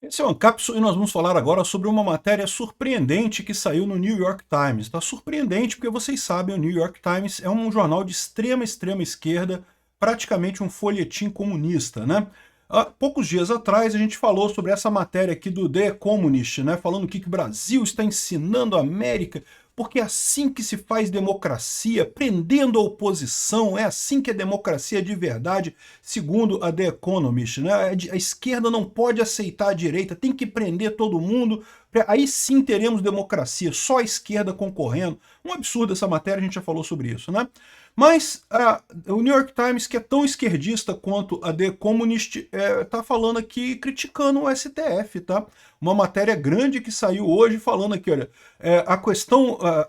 Esse é o Ancapsu e nós vamos falar agora sobre uma matéria surpreendente que saiu no New York Times. Está surpreendente porque vocês sabem, o New York Times é um jornal de extrema esquerda, praticamente um folhetim comunista, né? Há poucos dias atrás a gente falou sobre essa matéria aqui do The Economist, né? Falando que o Brasil está ensinando a América, porque é assim que se faz democracia, prendendo a oposição, é assim que é democracia de verdade, segundo a The Economist, né? A esquerda não pode aceitar a direita, tem que prender todo mundo, aí sim teremos democracia, só a esquerda concorrendo. Um absurdo essa matéria, a gente já falou sobre isso, né? Mas o New York Times, que é tão esquerdista quanto a The Economist, tá falando aqui, criticando o STF, tá? Uma matéria grande que saiu hoje falando aqui, olha, a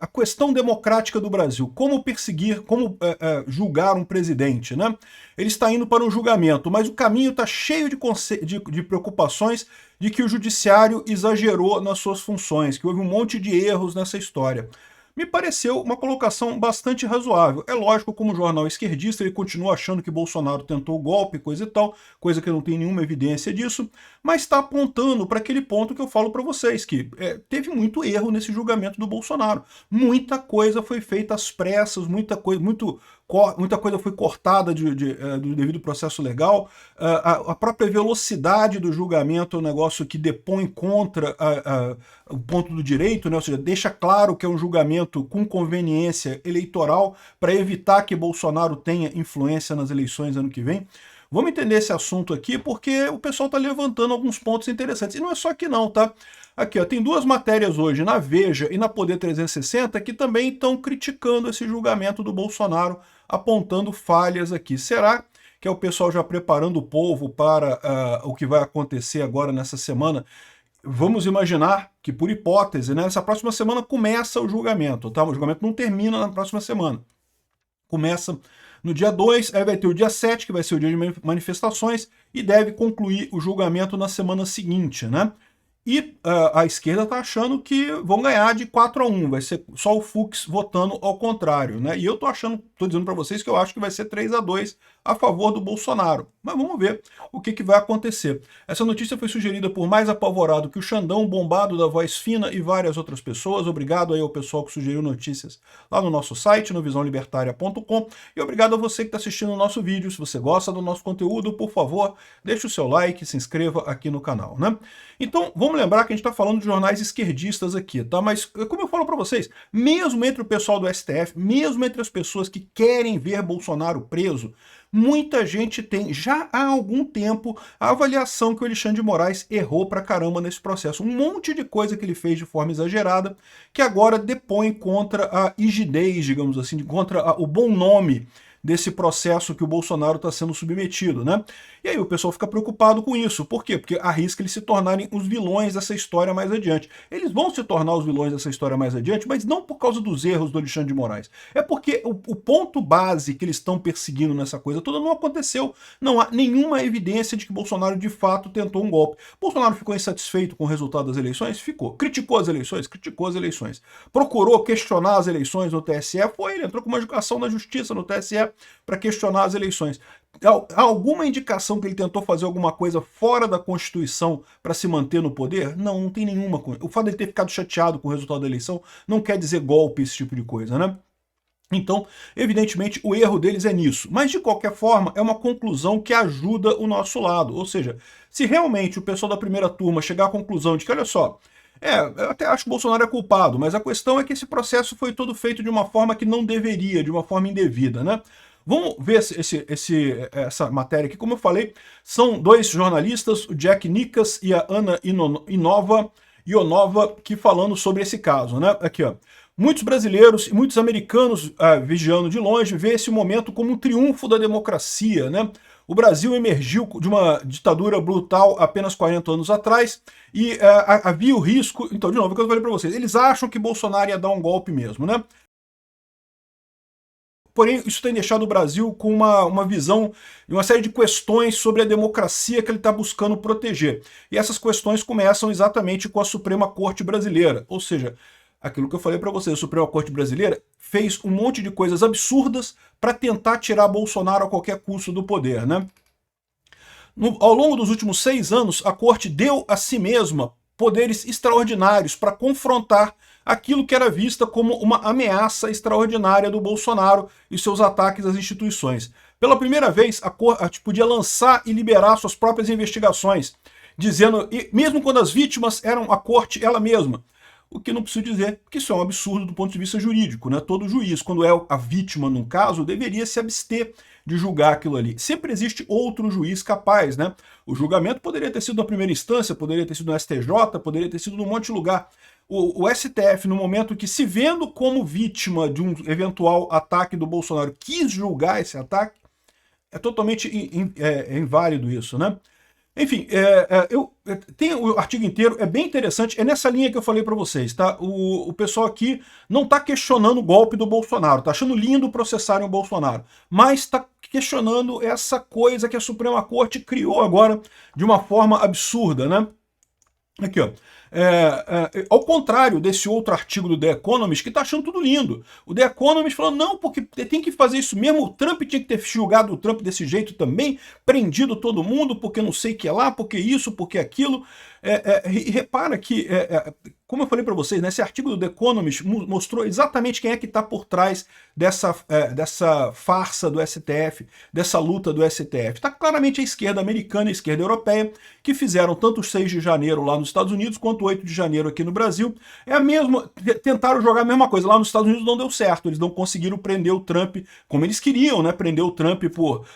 questão democrática do Brasil, como perseguir, como julgar um presidente, né? Ele está indo para um julgamento, mas o caminho está cheio de preocupações de que o judiciário exagerou nas suas funções, que houve um monte de erros nessa história. Me pareceu uma colocação bastante razoável. É lógico, como jornal esquerdista, ele continua achando que Bolsonaro tentou o golpe, coisa e tal, coisa que não tem nenhuma evidência disso, mas está apontando para aquele ponto que eu falo para vocês, que teve muito erro nesse julgamento do Bolsonaro. Muita coisa foi feita às pressas, muita coisa foi cortada do devido processo legal, a própria velocidade do julgamento é um negócio que depõe contra o ponto do direito, né? Ou seja, deixa claro que é um julgamento com conveniência eleitoral para evitar que Bolsonaro tenha influência nas eleições ano que vem. Vamos entender esse assunto aqui porque o pessoal está levantando alguns pontos interessantes. E não é só aqui não, tá? Aqui, ó, tem duas matérias hoje, na Veja e na Poder 360, que também estão criticando esse julgamento do Bolsonaro, apontando falhas aqui. Será que é o pessoal já preparando o povo para o que vai acontecer agora nessa semana? Vamos imaginar que, por hipótese, né, essa próxima semana começa o julgamento, tá? O julgamento não termina na próxima semana. Começa no dia 2, aí vai ter o dia 7, que vai ser o dia de manifestações, e deve concluir o julgamento na semana seguinte, né? E a esquerda está achando que vão ganhar de 4-1, vai ser só o Fux votando ao contrário, né? E eu estou dizendo para vocês que eu acho que vai ser 3-2 a favor do Bolsonaro. Mas vamos ver o que vai acontecer. Essa notícia foi sugerida por Mais Apavorado que o Xandão, Bombado da Voz Fina e várias outras pessoas. Obrigado aí ao pessoal que sugeriu notícias lá no nosso site, no visãolibertaria.com. E obrigado a você que está assistindo o nosso vídeo. Se você gosta do nosso conteúdo, por favor, deixe o seu like e se inscreva aqui no canal, né? Então, vamos lembrar que a gente está falando de jornais esquerdistas aqui, tá? Mas, como eu falo para vocês, mesmo entre o pessoal do STF, mesmo entre as pessoas que querem ver Bolsonaro preso, muita gente tem, já há algum tempo, a avaliação que o Alexandre de Moraes errou pra caramba nesse processo. Um monte de coisa que ele fez de forma exagerada, que agora depõe contra a rigidez, digamos assim, contra o bom nome desse processo que o Bolsonaro está sendo submetido, né? E aí o pessoal fica preocupado com isso. Por quê? Porque arrisca eles se tornarem os vilões dessa história mais adiante. Eles vão se tornar os vilões dessa história mais adiante, mas não por causa dos erros do Alexandre de Moraes. É porque o ponto base que eles estão perseguindo nessa coisa toda não aconteceu. Não há nenhuma evidência de que Bolsonaro de fato tentou um golpe. Bolsonaro ficou insatisfeito com o resultado das eleições? Ficou. Criticou as eleições? Criticou as eleições. Procurou questionar as eleições no TSE? Foi. Ele entrou com uma ação na justiça no TSE para questionar as eleições. Há alguma indicação que ele tentou fazer alguma coisa fora da Constituição para se manter no poder? Não, não tem nenhuma. O fato de ele ter ficado chateado com o resultado da eleição não quer dizer golpe, esse tipo de coisa, né? Então, evidentemente, o erro deles é nisso. Mas, de qualquer forma, é uma conclusão que ajuda o nosso lado. Ou seja, se realmente o pessoal da primeira turma chegar à conclusão de que, olha só, eu até acho que o Bolsonaro é culpado, mas a questão é que esse processo foi todo feito de uma forma que não deveria, de uma forma indevida, né? Vamos ver essa matéria aqui. Como eu falei, são dois jornalistas, o Jack Nickas e a Ana Ionova, que falando sobre esse caso, né? Aqui, ó. Muitos brasileiros e muitos americanos, vigiando de longe, vê esse momento como um triunfo da democracia, né? O Brasil emergiu de uma ditadura brutal apenas 40 anos atrás e havia o risco... Então, de novo, o que eu falei para vocês, eles acham que Bolsonaro ia dar um golpe mesmo, né? Porém, isso tem deixado o Brasil com uma visão e uma série de questões sobre a democracia que ele está buscando proteger. E essas questões começam exatamente com a Suprema Corte Brasileira. Ou seja, aquilo que eu falei para vocês, a Suprema Corte Brasileira fez um monte de coisas absurdas para tentar tirar Bolsonaro a qualquer custo do poder, né? Ao longo dos últimos 6 anos, a corte deu a si mesma poderes extraordinários para confrontar aquilo que era vista como uma ameaça extraordinária do Bolsonaro e seus ataques às instituições. Pela primeira vez, a corte podia lançar e liberar suas próprias investigações, dizendo, e mesmo quando as vítimas eram a corte ela mesma. O que não preciso dizer que isso é um absurdo do ponto de vista jurídico, né? Todo juiz, quando é a vítima num caso, deveria se abster de julgar aquilo ali. Sempre existe outro juiz capaz, né? O julgamento poderia ter sido na primeira instância, poderia ter sido no STJ, poderia ter sido num monte de lugar. O STF, no momento que, se vendo como vítima de um eventual ataque do Bolsonaro, quis julgar esse ataque, é totalmente inválido isso, né? Enfim, tem o artigo inteiro, é bem interessante, é nessa linha que eu falei para vocês, tá? O pessoal aqui não está questionando o golpe do Bolsonaro, está achando lindo processarem o Bolsonaro, mas está questionando essa coisa que a Suprema Corte criou agora de uma forma absurda, né? Aqui, ó. Ao contrário desse outro artigo do The Economist, que está achando tudo lindo. O The Economist falou, não, porque tem que fazer isso mesmo, o Trump tinha que ter julgado o Trump desse jeito também, prendido todo mundo, porque não sei o que lá, porque isso, porque aquilo. E repara que, como eu falei para vocês, né, esse artigo do The Economist mostrou exatamente quem é que está por trás dessa farsa do STF, dessa luta do STF. Está claramente a esquerda americana e a esquerda europeia, que fizeram tanto o 6 de janeiro lá nos Estados Unidos, quanto o 8 de janeiro aqui no Brasil. Tentaram jogar a mesma coisa. Lá nos Estados Unidos não deu certo, eles não conseguiram prender o Trump como eles queriam, né? Prender o Trump por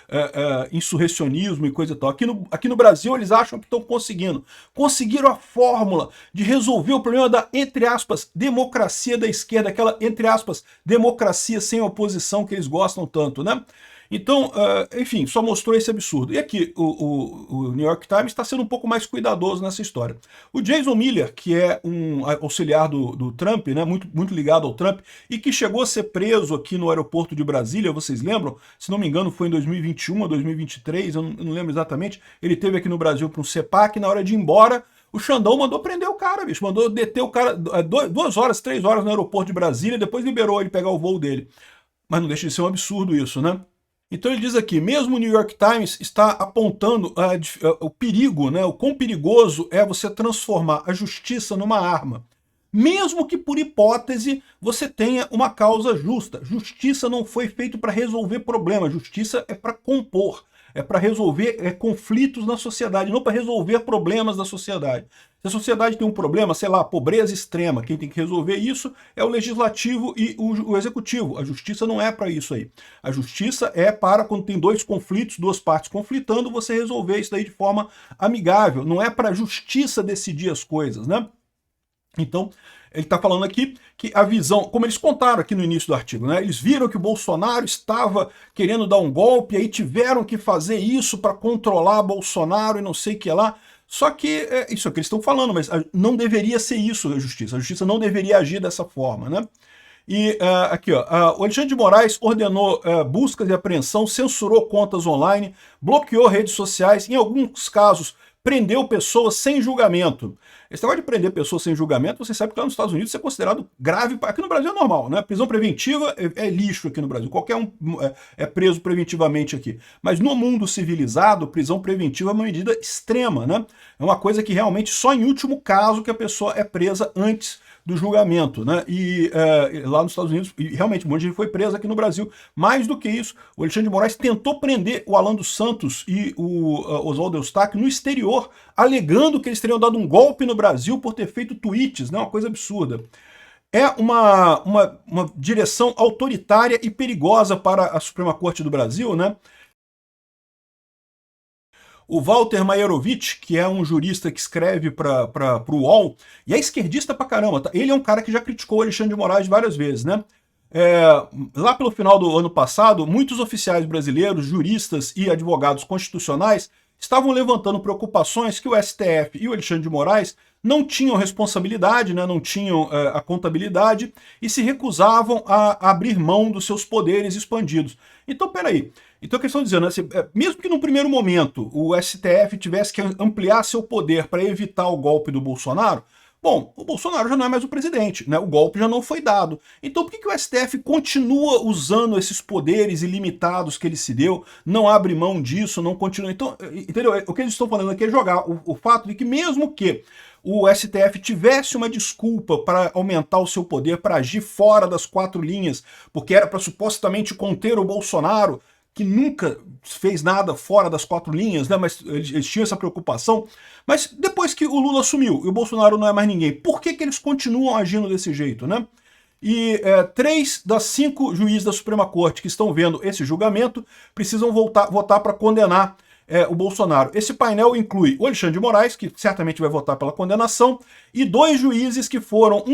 insurrecionismo e coisa e tal. Aqui no Brasil eles acham que estão conseguindo. Conseguiram a fórmula de resolver o problema da, entre aspas, democracia da esquerda, aquela, entre aspas, democracia sem oposição que eles gostam tanto, né? Então, enfim, só mostrou esse absurdo. E aqui, o New York Times está sendo um pouco mais cuidadoso nessa história. O Jason Miller, que é um auxiliar do Trump, né, muito ligado ao Trump, e que chegou a ser preso aqui no aeroporto de Brasília, vocês lembram? Se não me engano, foi em 2021 ou 2023, eu não lembro exatamente. Ele esteve aqui no Brasil para um CEPAC, na hora de ir embora, o Xandão mandou prender o cara, bicho. Mandou deter o cara 2 horas, 3 horas no aeroporto de Brasília, depois liberou ele pegar o voo dele. Mas não deixa de ser um absurdo isso, né? Então ele diz aqui, mesmo o New York Times está apontando o perigo, né, o quão perigoso é você transformar a justiça numa arma. Mesmo que por hipótese você tenha uma causa justa. Justiça não foi feito para resolver problemas, justiça é para compor, é para resolver conflitos na sociedade, não para resolver problemas da sociedade. Se a sociedade tem um problema, sei lá, pobreza extrema, quem tem que resolver isso é o legislativo e o executivo. A justiça não é para isso aí. A justiça é para quando tem 2 conflitos, 2 partes conflitando, você resolver isso daí de forma amigável. Não é para a justiça decidir as coisas, né? Então, ele está falando aqui que a visão, como eles contaram aqui no início do artigo, né? Eles viram que o Bolsonaro estava querendo dar um golpe, aí tiveram que fazer isso para controlar Bolsonaro e não sei o que lá. Só que, isso é o que eles estão falando, mas não deveria ser isso a justiça não deveria agir dessa forma, né? E aqui, ó, o Alexandre de Moraes ordenou buscas e apreensão, censurou contas online, bloqueou redes sociais, em alguns casos prendeu pessoas sem julgamento. Esse negócio de prender pessoas sem julgamento, você sabe que lá nos Estados Unidos isso é considerado grave. Aqui no Brasil é normal, né? Prisão preventiva é lixo aqui no Brasil. Qualquer um é preso preventivamente aqui. Mas no mundo civilizado, prisão preventiva é uma medida extrema, né? É uma coisa que realmente só em último caso que a pessoa é presa antes do julgamento, né? E lá nos Estados Unidos, e realmente um monte de gente foi preso aqui no Brasil. Mais do que isso, o Alexandre de Moraes tentou prender o Alan dos Santos e o Oswaldo Eustáquio no exterior, alegando que eles teriam dado um golpe no Brasil por ter feito tweets, né? Uma coisa absurda. É uma direção autoritária e perigosa para a Suprema Corte do Brasil, né? O Walter Maierovitch, que é um jurista que escreve para o UOL, e é esquerdista pra caramba, tá? Ele é um cara que já criticou o Alexandre de Moraes várias vezes, né? Lá pelo final do ano passado, muitos oficiais brasileiros, juristas e advogados constitucionais estavam levantando preocupações que o STF e o Alexandre de Moraes não tinham responsabilidade, né, não tinham a contabilidade e se recusavam a abrir mão dos seus poderes expandidos. Então, peraí. Então, a questão dizendo, assim, mesmo que no primeiro momento o STF tivesse que ampliar seu poder para evitar o golpe do Bolsonaro, Bom, o Bolsonaro já não é mais o presidente, né? O golpe já não foi dado. Então por que o STF continua usando esses poderes ilimitados que ele se deu, não abre mão disso, não continua? Então, entendeu? O que eles estão falando aqui é jogar o fato de que mesmo que o STF tivesse uma desculpa para aumentar o seu poder, para agir fora das quatro linhas, porque era para supostamente conter o Bolsonaro, que nunca fez nada fora das quatro linhas, né? Mas eles tinham essa preocupação. Mas depois que o Lula assumiu e o Bolsonaro não é mais ninguém, por que eles continuam agindo desse jeito, né? E 3 das 5 juízes da Suprema Corte que estão vendo esse julgamento precisam votar para condenar o Bolsonaro. Esse painel inclui o Alexandre de Moraes, que certamente vai votar pela condenação, e 2 juízes que foram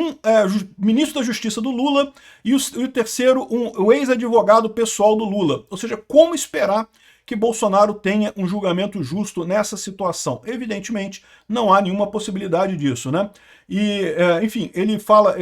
ministro da Justiça do Lula e o terceiro, o ex-advogado pessoal do Lula. Ou seja, como esperar que Bolsonaro tenha um julgamento justo nessa situação? Evidentemente, não há nenhuma possibilidade disso, né? E, enfim, ele fala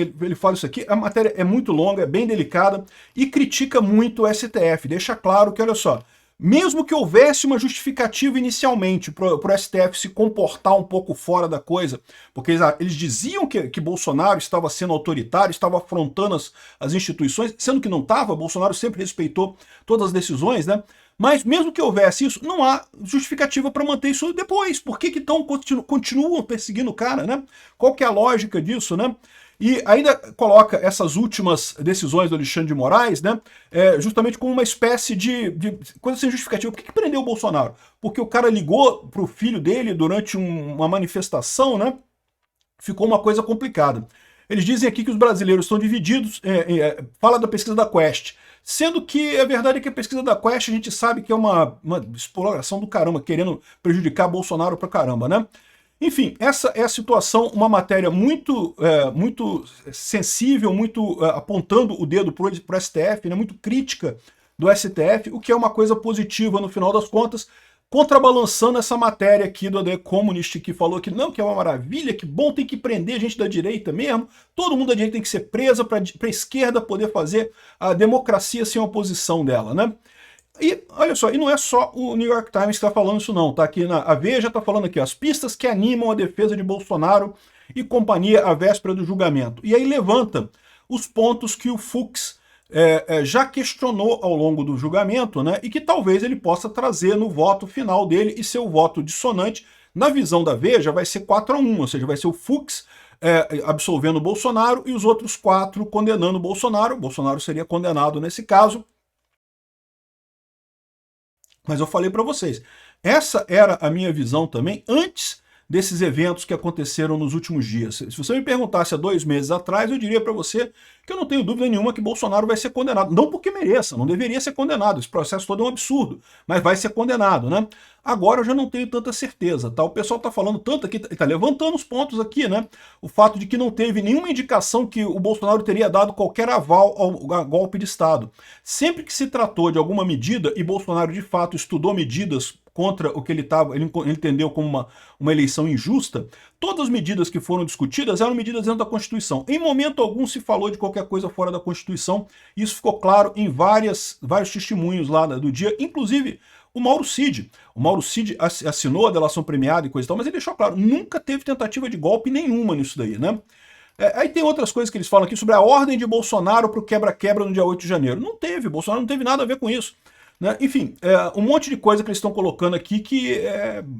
isso aqui, a matéria é muito longa, é bem delicada, e critica muito o STF, deixa claro que, olha só, mesmo que houvesse uma justificativa inicialmente para o STF se comportar um pouco fora da coisa, porque eles diziam que Bolsonaro estava sendo autoritário, estava afrontando as instituições, sendo que não estava, Bolsonaro sempre respeitou todas as decisões, né? Mas mesmo que houvesse isso, não há justificativa para manter isso depois. Por que então continuam perseguindo o cara, né? Qual que é a lógica disso, né? E ainda coloca essas últimas decisões do Alexandre de Moraes, né, justamente como uma espécie de coisa sem justificativa. Por que prendeu o Bolsonaro? Porque o cara ligou para o filho dele durante uma manifestação, né? Ficou uma coisa complicada. Eles dizem aqui que os brasileiros estão divididos, fala da pesquisa da Quest, sendo que a verdade é que a pesquisa da Quest a gente sabe que é uma exploração do caramba, querendo prejudicar Bolsonaro pra caramba, né? Enfim, essa é a situação, uma matéria muito sensível, muito apontando o dedo para o STF, né, muito crítica do STF, o que é uma coisa positiva no final das contas, contrabalançando essa matéria aqui do The Economist, que falou que não, que é uma maravilha, que bom, tem que prender gente da direita mesmo, todo mundo da direita tem que ser presa para a esquerda poder fazer a democracia sem oposição dela, né? E olha só, e não é só o New York Times que está falando isso não, tá? Aqui a Veja está falando aqui, as pistas que animam a defesa de Bolsonaro e companhia à véspera do julgamento. E aí levanta os pontos que o Fux já questionou ao longo do julgamento, né? E que talvez ele possa trazer no voto final dele, e seu voto dissonante, na visão da Veja, vai ser 4-1, ou seja, vai ser o Fux absolvendo o Bolsonaro e os outros 4 condenando o Bolsonaro. O Bolsonaro seria condenado nesse caso. Mas eu falei para vocês, essa era a minha visão também antes desses eventos que aconteceram nos últimos dias. Se você me perguntasse há 2 meses atrás, eu diria para você que eu não tenho dúvida nenhuma que Bolsonaro vai ser condenado. Não porque mereça, não deveria ser condenado, esse processo todo é um absurdo, mas vai ser condenado, né? Agora eu já não tenho tanta certeza, tá? O pessoal está falando tanto aqui, está levantando os pontos aqui, né? O fato de que não teve nenhuma indicação que o Bolsonaro teria dado qualquer aval ao golpe de Estado. Sempre que se tratou de alguma medida, e Bolsonaro de fato estudou medidas contra o que ele entendeu como uma eleição injusta, todas as medidas que foram discutidas eram medidas dentro da Constituição. Em momento algum se falou de qualquer coisa fora da Constituição, e isso ficou claro em vários testemunhos lá do dia, inclusive o Mauro Cid. O Mauro Cid assinou a delação premiada e coisa e tal, mas ele deixou claro, nunca teve tentativa de golpe nenhuma nisso daí, né? Aí tem outras coisas que eles falam aqui sobre a ordem de Bolsonaro para o quebra-quebra no dia 8 de janeiro. Não teve, Bolsonaro não teve nada a ver com isso. Né? Enfim, um monte de coisa que eles estão colocando aqui que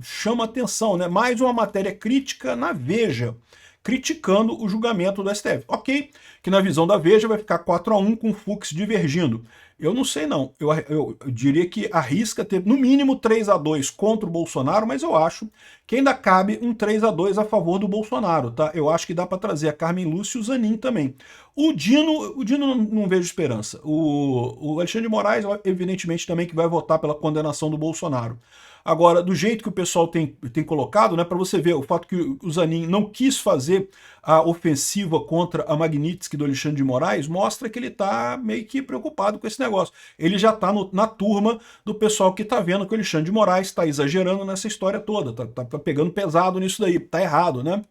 chama atenção, né? Mais uma matéria crítica na Veja, criticando o julgamento do STF. Ok, que na visão da Veja vai ficar 4-1 com o Fux divergindo. Eu não sei não, eu diria que arrisca ter no mínimo 3-2 contra o Bolsonaro, mas eu acho que ainda cabe um 3-2 a favor do Bolsonaro, tá? Eu acho que dá para trazer a Carmen Lúcia e o Zanin também. O Dino não vejo esperança. O Alexandre de Moraes, evidentemente, também que vai votar pela condenação do Bolsonaro. Agora, do jeito que o pessoal tem colocado, né, para você ver, o fato que o Zanin não quis fazer a ofensiva contra a Magnitsky do Alexandre de Moraes, mostra que ele está meio que preocupado com esse negócio. Ele já está na turma do pessoal que está vendo que o Alexandre de Moraes está exagerando nessa história toda, tá pegando pesado nisso daí, tá errado, né?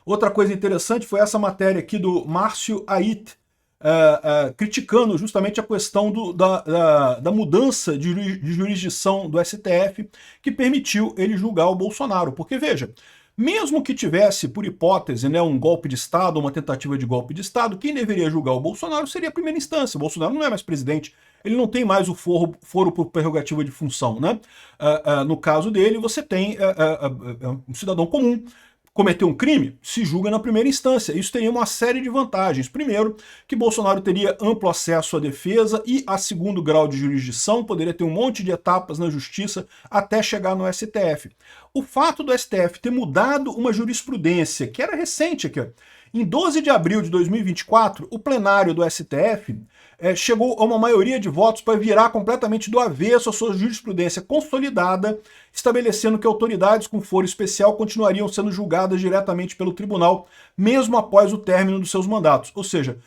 Outra coisa interessante foi essa matéria aqui do Márcio Ait, criticando justamente a questão da mudança de jurisdição do STF que permitiu ele julgar o Bolsonaro. Porque, veja, Mesmo que tivesse, por hipótese, né, um golpe de Estado, uma tentativa de golpe de Estado, quem deveria julgar o Bolsonaro seria a primeira instância. O Bolsonaro não é mais presidente, ele não tem mais o foro por prerrogativa de função, né? No caso dele, você tem um cidadão comum, cometeu um crime, se julga na primeira instância. Isso teria uma série de vantagens. Primeiro, que Bolsonaro teria amplo acesso à defesa e a segundo grau de jurisdição, poderia ter um monte de etapas na justiça até chegar no STF. O fato do STF ter mudado uma jurisprudência, que era recente aqui, em 12 de abril de 2024, o plenário do STF chegou a uma maioria de votos para virar completamente do avesso a sua jurisprudência consolidada, estabelecendo que autoridades com foro especial continuariam sendo julgadas diretamente pelo tribunal, mesmo após o término dos seus mandatos. Ou seja,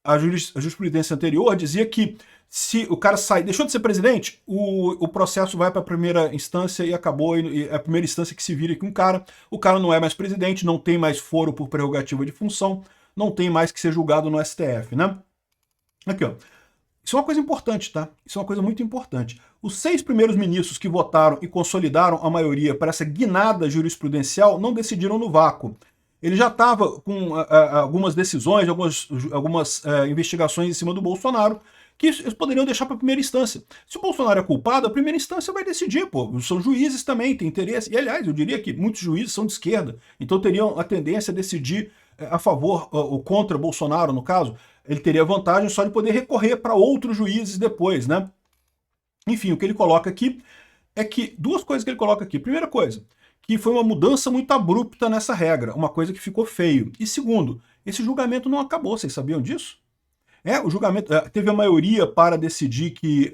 a jurisprudência anterior dizia que se o cara deixou de ser presidente, o processo vai para a primeira instância e acabou, e é a primeira instância que se vira com o cara não é mais presidente, não tem mais foro por prerrogativa de função, não tem mais que ser julgado no STF, né? Aqui, ó. Isso é uma coisa importante, tá? Isso é uma coisa muito importante. Os 6 primeiros ministros que votaram e consolidaram a maioria para essa guinada jurisprudencial não decidiram no vácuo. Ele já estava com algumas decisões, algumas investigações em cima do Bolsonaro, que eles poderiam deixar para a primeira instância. Se o Bolsonaro é culpado, a primeira instância vai decidir, pô. São juízes também, têm interesse. E, aliás, eu diria que muitos juízes são de esquerda, então teriam a tendência a decidir a favor ou contra Bolsonaro, no caso. Ele teria vantagem só de poder recorrer para outros juízes depois, né? Enfim, o que ele coloca aqui é que... Duas coisas que ele coloca aqui. Primeira coisa, que foi uma mudança muito abrupta nessa regra, uma coisa que ficou feio. E segundo, esse julgamento não acabou, vocês sabiam disso? O julgamento teve a maioria para decidir que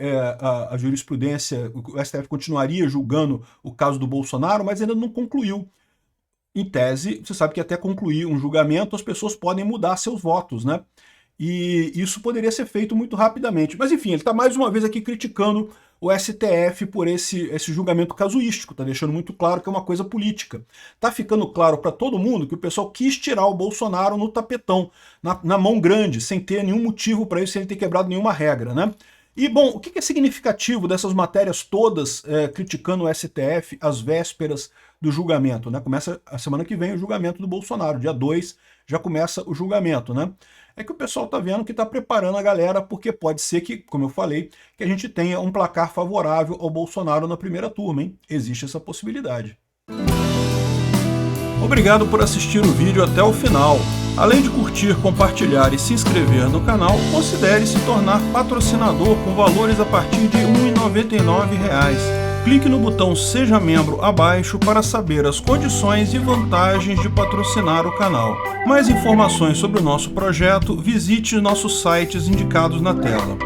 a jurisprudência, o STF continuaria julgando o caso do Bolsonaro, mas ainda não concluiu. Em tese, você sabe que até concluir um julgamento, as pessoas podem mudar seus votos, né? E isso poderia ser feito muito rapidamente. Mas enfim, ele está mais uma vez aqui criticando o STF por esse julgamento casuístico, está deixando muito claro que é uma coisa política. Está ficando claro para todo mundo que o pessoal quis tirar o Bolsonaro no tapetão, na mão grande, sem ter nenhum motivo para isso, sem ele ter quebrado nenhuma regra, né? E, bom, o que é significativo dessas matérias todas criticando o STF às vésperas do julgamento, né? Começa a semana que vem o julgamento do Bolsonaro, dia 2 já começa o julgamento, né? É que o pessoal está vendo que está preparando a galera, porque pode ser que, como eu falei, que a gente tenha um placar favorável ao Bolsonaro na primeira turma, hein? Existe essa possibilidade. Obrigado por assistir o vídeo até o final. Além de curtir, compartilhar e se inscrever no canal, considere se tornar patrocinador com valores a partir de R$ 1,99. Clique no botão Seja Membro abaixo para saber as condições e vantagens de patrocinar o canal. Mais informações sobre o nosso projeto, visite nossos sites indicados na tela.